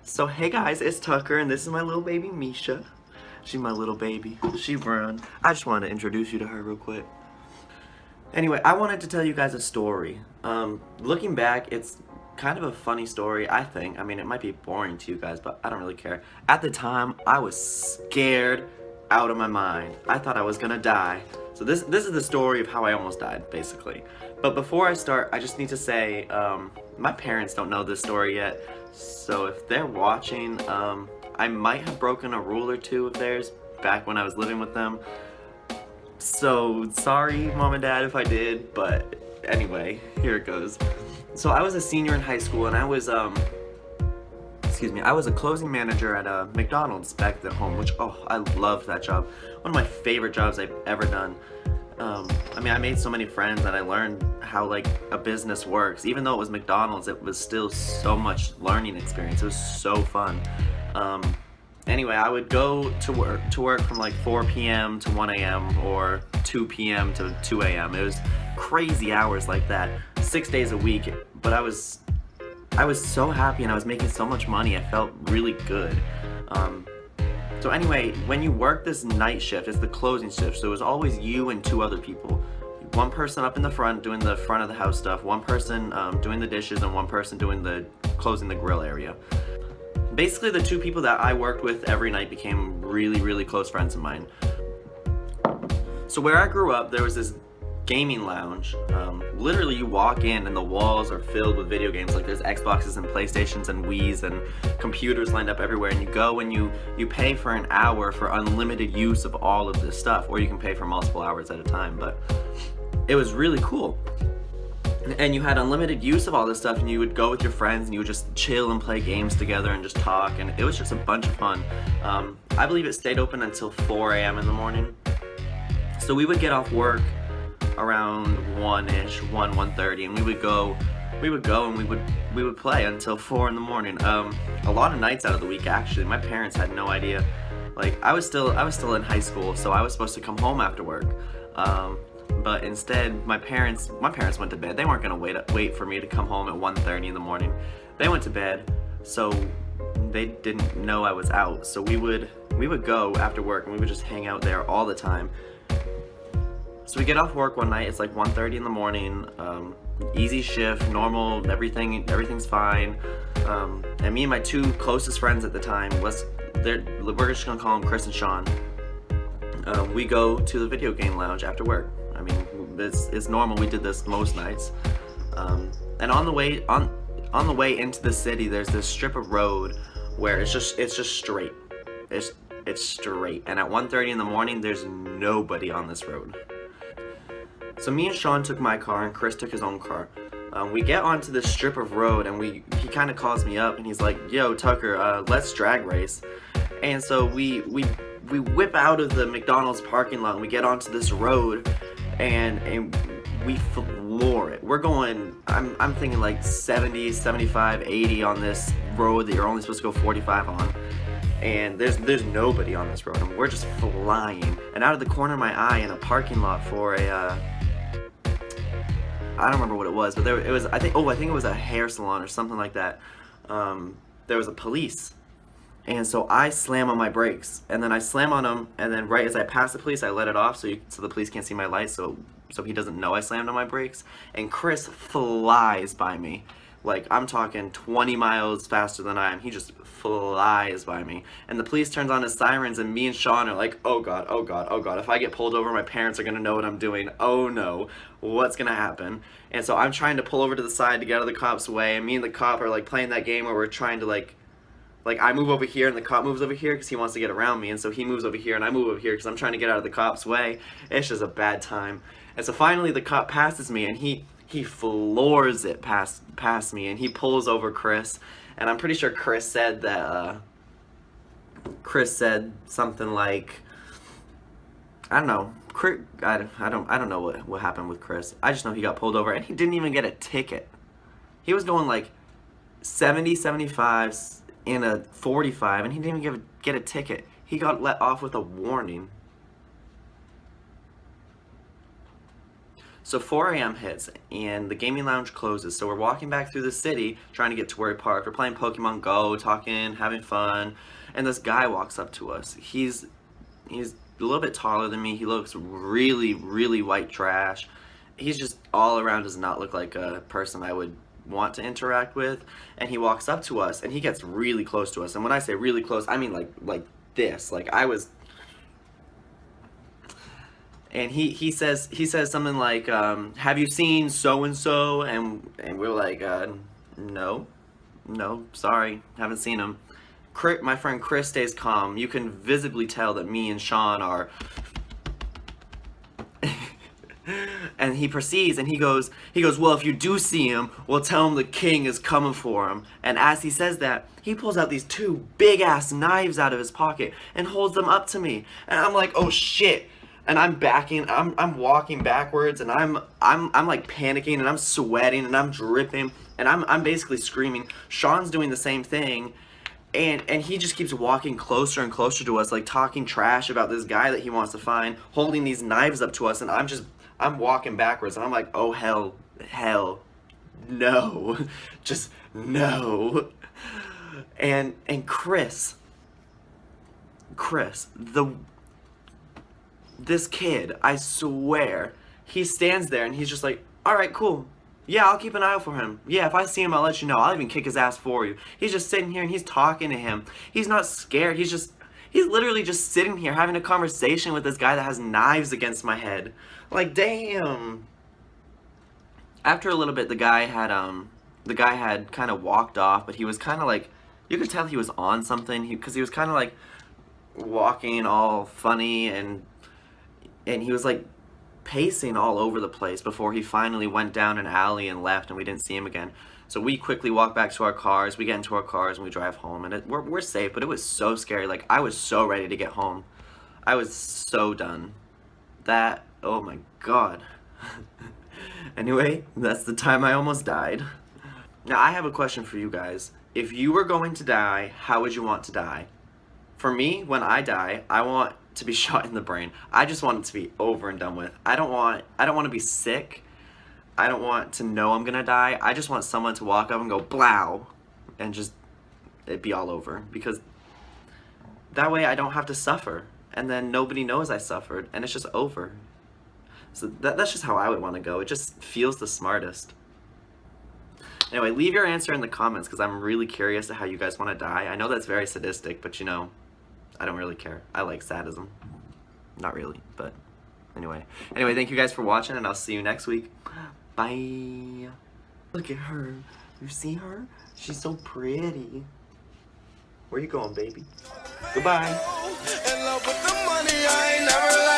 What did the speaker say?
So hey guys, it's Tucker and this is my little baby Misha. She's my little baby. She run. I just wanted to introduce you to her real quick. Anyway, I wanted to tell you guys a story. Looking back, it's kind of a funny story, I think. I mean, it might be boring to you guys, but I don't really care. At the time, I was scared out of my mind. I thought I was gonna die. So this is the story of how I almost died, basically. But before I start, I just need to say, my parents don't know this story yet. So if they're watching, I might have broken a rule or two of theirs back when I was living with them. So sorry, mom and dad, if I did, but anyway, here it goes. So I was a senior in high school, and I was I was a closing manager at a McDonald's back at home, which I loved that job. One of my favorite jobs I've ever done. I mean, I made so many friends and I learned how like a business works. Even though it was McDonald's, it was still so much learning experience. It was so fun. Anyway, I would go to work from like 4 p.m. to 1 a.m. or 2 p.m. to 2 a.m. It was crazy hours like that, 6 days a week. But I was so happy and I was making so much money. I felt really good. So anyway, when you work this night shift, it's the closing shift. So it was always you and two other people. One person up in the front doing the front of the house stuff, one person doing the dishes, and one person doing closing the grill area. Basically, the two people that I worked with every night became really, really close friends of mine. So where I grew up, there was this gaming lounge. Literally, you walk in and the walls are filled with video games. Like there's Xboxes and PlayStations and Wiis and computers lined up everywhere. And you go and you pay for an hour for unlimited use of all of this stuff, or you can pay for multiple hours at a time. But it was really cool. And you had unlimited use of all this stuff, and you would go with your friends and you would just chill and play games together and just talk, and it was just a bunch of fun. I believe it stayed open until 4 a.m. in the morning. So we would get off work around 1-ish, 1:30, and we would go and we would play until 4 in the morning. A lot of nights out of the week, actually. My parents had no idea. Like I was still in high school, so I was supposed to come home after work. But instead, my parents went to bed. They weren't gonna wait for me to come home at 1:30 in the morning. They went to bed, so they didn't know I was out. So we would go after work and we would just hang out there all the time. So we get off work one night. It's like 1:30 in the morning. Easy shift, normal, everything's fine. And me and my two closest friends at the time we're just gonna call them Chris and Sean. We go to the video game lounge after work. I mean, it's normal. We did this most nights. And on the way into the city, there's this strip of road where it's just straight. It's straight. And at 1:30 in the morning, there's nobody on this road. So me and Sean took my car and Chris took his own car. We get onto this strip of road and he kind of calls me up and he's like, "Yo, Tucker, let's drag race." And so we whip out of the McDonald's parking lot and we get onto this road and we floor it. We're going, I'm thinking like 70, 75, 80 on this road that you're only supposed to go 45 on. And there's nobody on this road and we're just flying. And out of the corner of my eye in a parking lot for I don't remember what it was, but I think it was a hair salon or something like that. There was a police. And so I slam on my brakes, and then I slam on them, and then right as I pass the police, I let it off so the police can't see my lights, so he doesn't know I slammed on my brakes. And Chris flies by me. Like, I'm talking 20 miles faster than I am. He just flies by me. And the police turns on his sirens, and me and Sean are like, oh God, oh God, oh God. If I get pulled over, my parents are going to know what I'm doing. Oh no, what's going to happen? And so I'm trying to pull over to the side to get out of the cop's way, and me and the cop are like playing that game where we're trying to like I move over here and the cop moves over here because he wants to get around me, and so he moves over here and I move over here because I'm trying to get out of the cop's way. It's just a bad time. And so finally the cop passes me and he floors it past me and he pulls over Chris, and I'm pretty sure Chris said something like, I don't know. I don't know what happened with Chris. I just know he got pulled over and he didn't even get a ticket. He was going like 70, 75 in a 45 and he didn't even get a ticket. He got let off with a warning. So 4 a.m. hits and the gaming lounge closes. So we're walking back through the city trying to get to where we parked. We're playing Pokemon Go, talking, having fun, and this guy walks up to us. He's a little bit taller than me. He looks really, really white trash. He's just all around does not look like a person I would want to interact with. And he walks up to us and he gets really close to us. And when I say really close, I mean like this. Like I was. And he says something like, have you seen so and so? And we're like, no, sorry, haven't seen him. My friend Chris stays calm. You can visibly tell that me and Sean are. And he proceeds and he goes, well, if you do see him, well, tell him the king is coming for him. And as he says that, he pulls out these 2 big ass knives out of his pocket and holds them up to me. And I'm like, oh shit. And I'm walking backwards, and I'm like panicking, and I'm sweating, and I'm dripping, and I'm basically screaming. Sean's doing the same thing, and he just keeps walking closer and closer to us, like talking trash about this guy that he wants to find, holding these knives up to us, and I'm walking backwards, and I'm like, oh hell, no, just no. And Chris, this kid, I swear, he stands there and he's just like, alright, cool. Yeah, I'll keep an eye out for him. Yeah, if I see him, I'll let you know. I'll even kick his ass for you. He's just sitting here and he's talking to him. He's not scared. He's literally just sitting here having a conversation with this guy that has knives against my head. Like, damn. After a little bit, the guy had kind of walked off, but he was kind of like, you could tell he was on something, because he was kind of like walking all funny, and he was like pacing all over the place before he finally went down an alley and left, and we didn't see him again. So we quickly walk back to our cars. We get into our cars and we drive home, and we're safe, but it was so scary. Like, I was so ready to get home. I was so done. Oh my god. Anyway, that's the time I almost died. Now, I have a question for you guys. If you were going to die, how would you want to die? For me, when I die, I want to be shot in the brain. I just want it to be over and done with. I don't want to be sick. I don't want to know I'm gonna die. I just want someone to walk up and go blow, and just it be all over, because that way I don't have to suffer, and then nobody knows I suffered, and it's just over. So that's just how I would want to go. It just feels the smartest. Anyway, leave your answer in the comments, because I'm really curious to how you guys want to die. I know that's very sadistic, but you know, I don't really care. I like sadism. Not really, but anyway. Anyway, thank you guys for watching, and I'll see you next week. Bye. Look at her. You see her? She's so pretty. Where you going, baby? Goodbye. In love with the money, I ain't never